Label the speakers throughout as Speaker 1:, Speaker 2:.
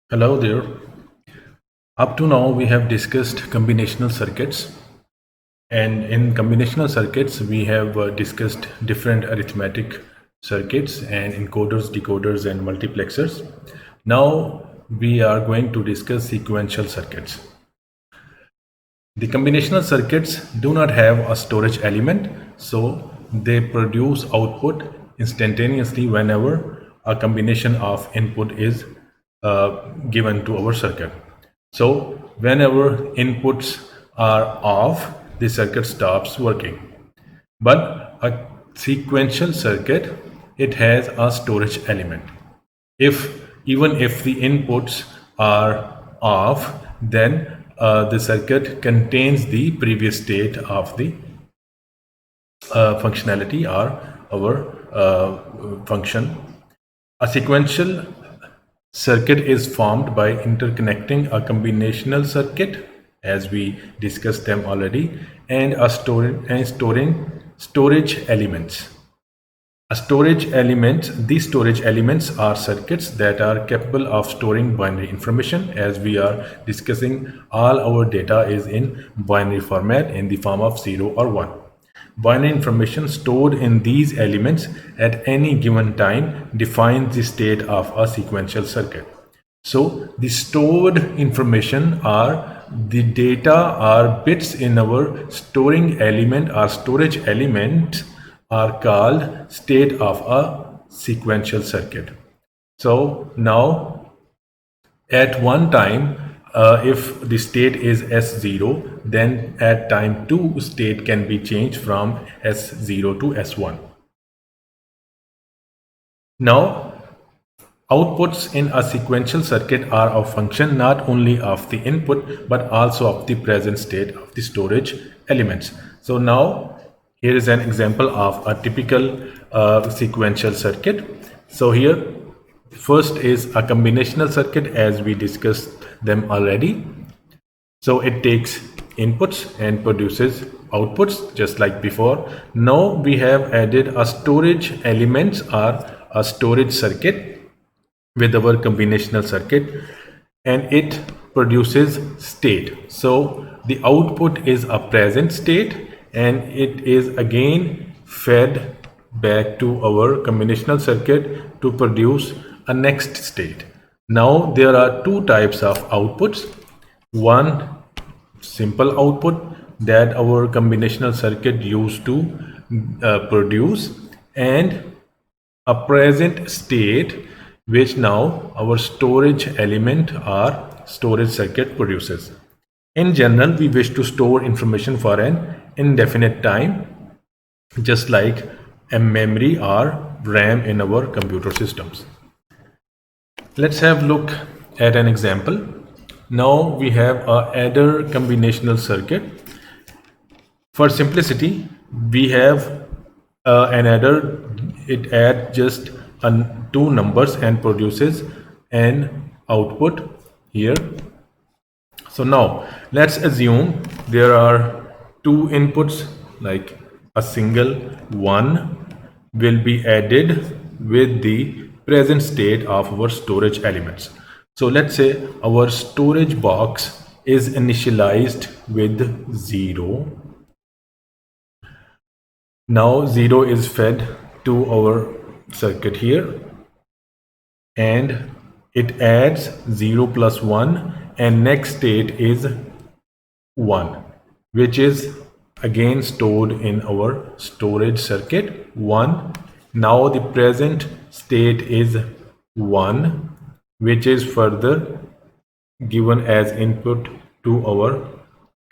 Speaker 1: Hello there. Up to now, we have discussed combinational circuits, and in combinational circuits, we have discussed different arithmetic circuits and encoders, decoders, and multiplexers. Now, we are going to discuss sequential circuits. The combinational circuits do not have a storage element, so they produce output instantaneously whenever a combination of input is given to our circuit. So whenever inputs are off, the circuit stops working. But a sequential circuit, it has a storage element. If even if the inputs are off, then the circuit contains the previous state of the functionality or our function. A sequential circuit is formed by interconnecting a combinational circuit, as we discussed them already, and storing storage elements. These storage elements are circuits that are capable of storing binary information. As we are discussing, all our data is in binary format in the form of 0 or 1. Binary information stored in these elements at any given time defines the state of a sequential circuit. So the stored information are the data or bits in our storing element or storage element are called state of a sequential circuit. So now at one time, if the state is S0, then at time 2 state can be changed from S0 to S1. Now outputs in a sequential circuit are a function not only of the input but also of the present state of the storage elements. So now here is an example of a typical sequential circuit. So here first is a combinational circuit, as we discussed them already. So it takes inputs and produces outputs just like before. Now we have added a storage elements or a storage circuit with our combinational circuit, and it produces state. So the output is a present state and it is again fed back to our combinational circuit to produce a next state. Now there are two types of outputs. One simple output that our combinational circuit used to produce, and a present state which now our storage element or storage circuit produces. In general, we wish to store information for an indefinite time, just like a memory or RAM in our computer systems. Let's have a look at an example. Now we have a adder combinational circuit. For simplicity, we have an adder. It adds just two numbers and produces an output here. So now let's assume there are two inputs, like a single 1 will be added with the present state of our storage elements. So let's say our storage box is initialized with 0. Now 0 is fed to our circuit here, and it adds 0 plus 1, and next state is 1, which is again stored in our storage circuit 1. Now the present state is 1, which is further given as input to our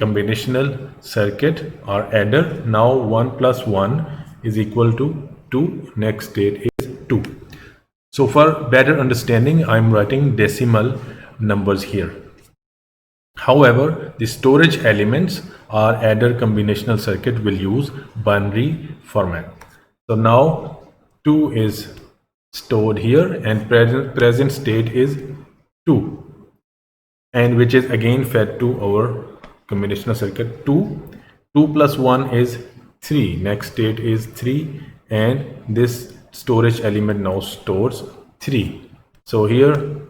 Speaker 1: combinational circuit or adder. Now 1 plus 1 is equal to 2. Next state is 2. So for better understanding, I'm writing decimal numbers here. However, the storage elements or adder combinational circuit will use binary format. So now 2 is stored here and present state is 2, and which is again fed to our combinational circuit 2. 2 plus 1 is 3. Next state is 3, and this storage element now stores 3. So here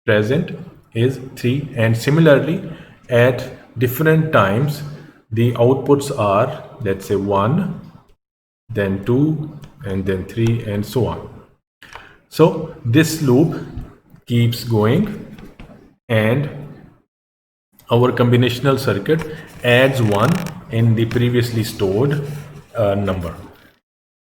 Speaker 1: present is 3, and similarly at different times the outputs are, let's say, 1, then 2, and then 3, and so on. So this loop keeps going, and our combinational circuit adds 1 in the previously stored number.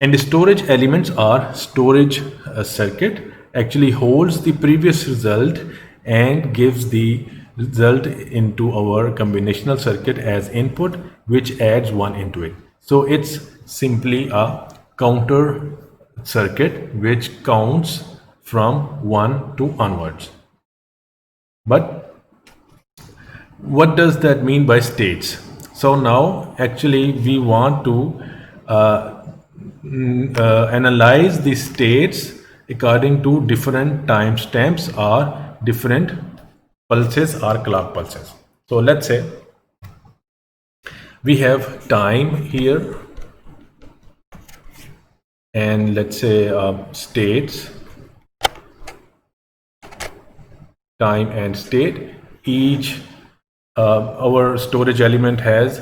Speaker 1: And the storage elements are storage circuit actually holds the previous result and gives the result into our combinational circuit as input, which adds 1 into it. So it's simply a counter circuit which counts from 1 to onwards. But what does that mean by states? So now actually we want to analyze the states according to different timestamps or different pulses or clock pulses. So let's say we have time here, and let's say states, time and state. Each our storage element has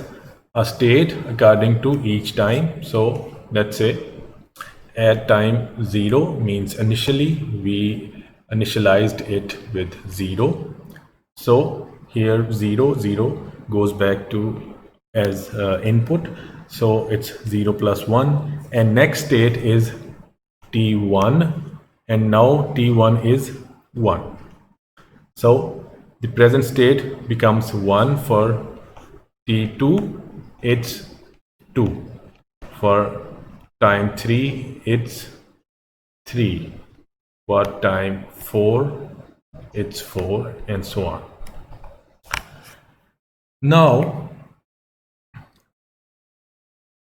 Speaker 1: a state according to each time. So let's say at time 0 means initially we initialized it with 0. So here 0 0 goes back to as input, so it's 0 plus 1, and next state is t1, and now t1 is 1. So the present state becomes 1 for t2, it's 2. For time 3, it's 3. For time 4, it's 4, and so on. Now,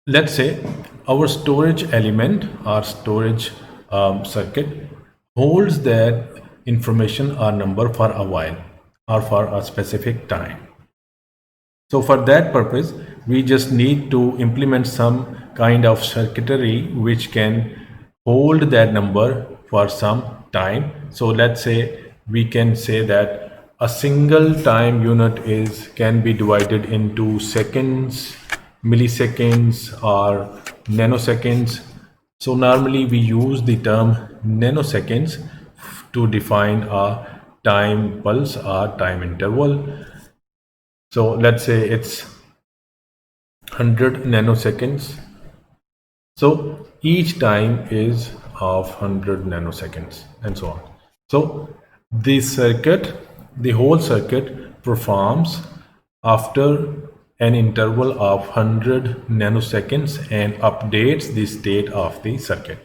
Speaker 1: let's say our storage element or storage circuit holds that information or number for a while or for a specific time. So for that purpose, we just need to implement some kind of circuitry which can hold that number for some time. So let's say we can say that a single time unit can be divided into seconds, milliseconds, or nanoseconds. So normally we use the term nanoseconds to define a time pulse or time interval. So let's say it's 100 nanoseconds. So each time is of 100 nanoseconds, and so on. So the circuit, the whole circuit performs after an interval of 100 nanoseconds and updates the state of the circuit.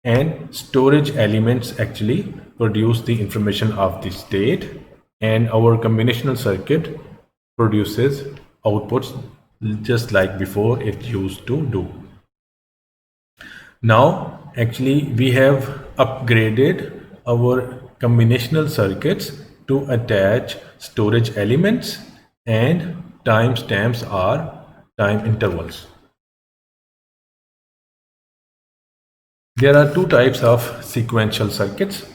Speaker 1: And storage elements actually produce the information of the state, and our combinational circuit produces outputs just like before it used to do. Now actually we have upgraded our combinational circuits to attach storage elements and timestamps or time intervals. There are two types of sequential circuits.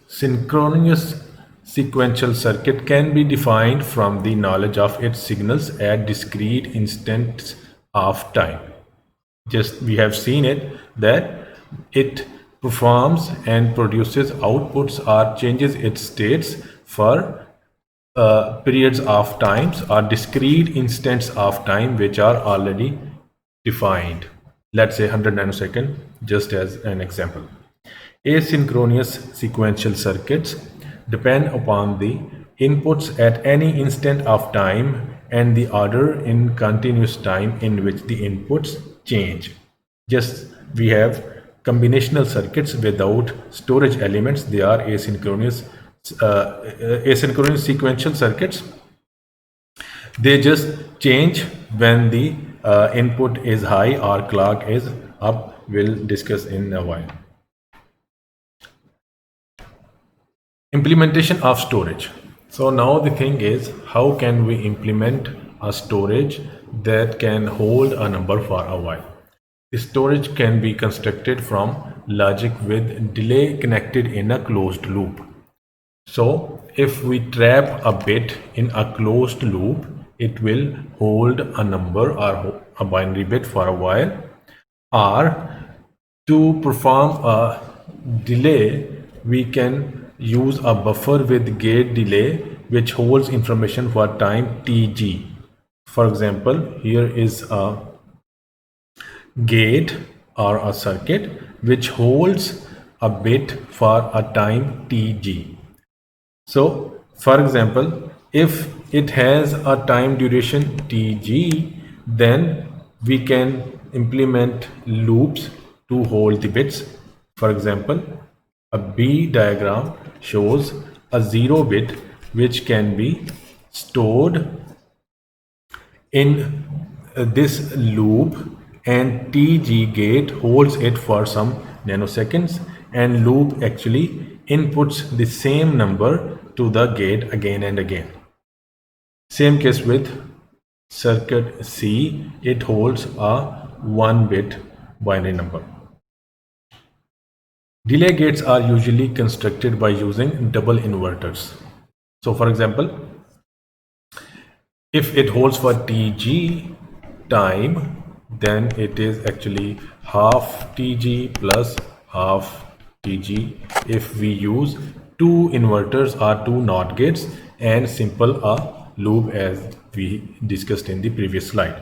Speaker 1: Synchronous sequential circuit can be defined from the knowledge of its signals at discrete instants of time. Just we have seen it that it performs and produces outputs or changes its states for periods of times or discrete instants of time which are already defined. Let's say 100 nanosecond, just as an example. Asynchronous sequential circuits depend upon the inputs at any instant of time and the order in continuous time in which the inputs change. Just we have combinational circuits without storage elements. They are asynchronous sequential circuits. They just change when the input is high or clock is up. We'll discuss in a while. Implementation of storage. So now the thing is, how can we implement a storage that can hold a number for a while? The storage can be constructed from logic with delay connected in a closed loop. So if we trap a bit in a closed loop, it will hold a number or a binary bit for a while. Or to perform a delay, we can use a buffer with gate delay which holds information for time tg. For example, here is a gate or a circuit which holds a bit for a time tg. So, for example, if it has a time duration tg, then we can implement loops to hold the bits. For example, a B diagram shows a 0 bit which can be stored in this loop, and tg gate holds it for some nanoseconds, and loop actually inputs the same number to the gate again and again. Same case with circuit C, it holds a 1-bit binary number. Delay gates are usually constructed by using double inverters. So for example, if it holds for tg time, then it is actually half tg plus half tg if we use two inverters or two NOT gates and simple a loop as we discussed in the previous slide.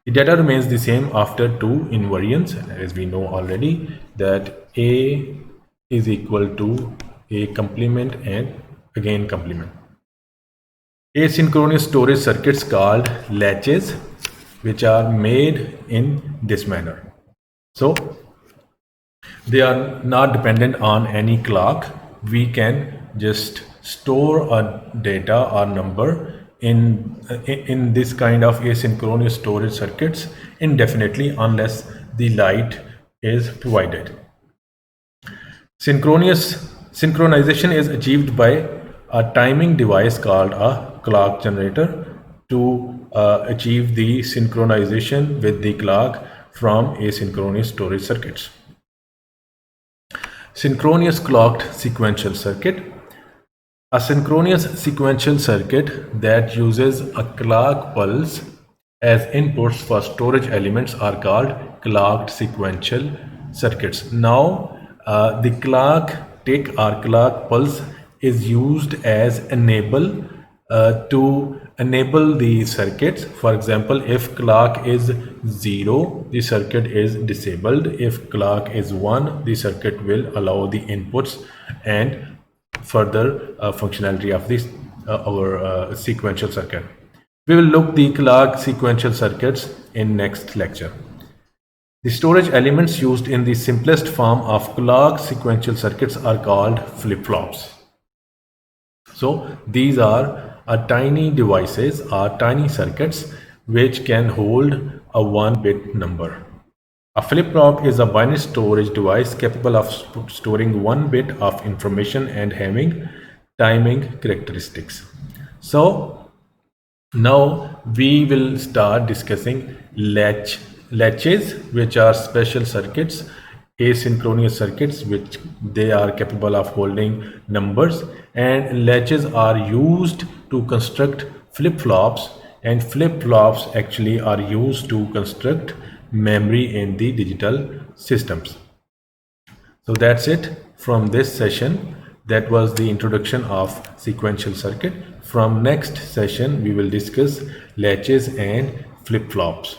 Speaker 1: The data remains the same after two invariants, as we know already that A is equal to A complement and again complement. Asynchronous storage circuits called latches, which are made in this manner. So they are not dependent on any clock. We can just store a data or number in this kind of asynchronous storage circuits indefinitely unless the light is provided. Synchronization is achieved by a timing device called a clock generator to achieve the synchronization with the clock from asynchronous storage circuits. Synchronous clocked sequential circuit. A synchronous sequential circuit that uses a clock pulse as inputs for storage elements are called clocked sequential circuits. Now, the clock tick or clock pulse is used as enable to enable the circuits. For example, if clock is 0, the circuit is disabled. If clock is 1, the circuit will allow the inputs and further functionality of this our sequential circuit. We will look the clock sequential circuits in next lecture. The storage elements used in the simplest form of clock sequential circuits are called flip-flops. So these are tiny devices or tiny circuits which can hold a 1-bit number. A flip-flop is a binary storage device capable of storing 1 bit of information and having timing characteristics. So now we will start discussing latches, which are special circuits, asynchronous circuits, which they are capable of holding numbers, and latches are used to construct flip-flops, and flip-flops actually are used to construct memory in the digital systems. So that's it from this session. That was the introduction of sequential circuit. From next session we will discuss latches and flip-flops.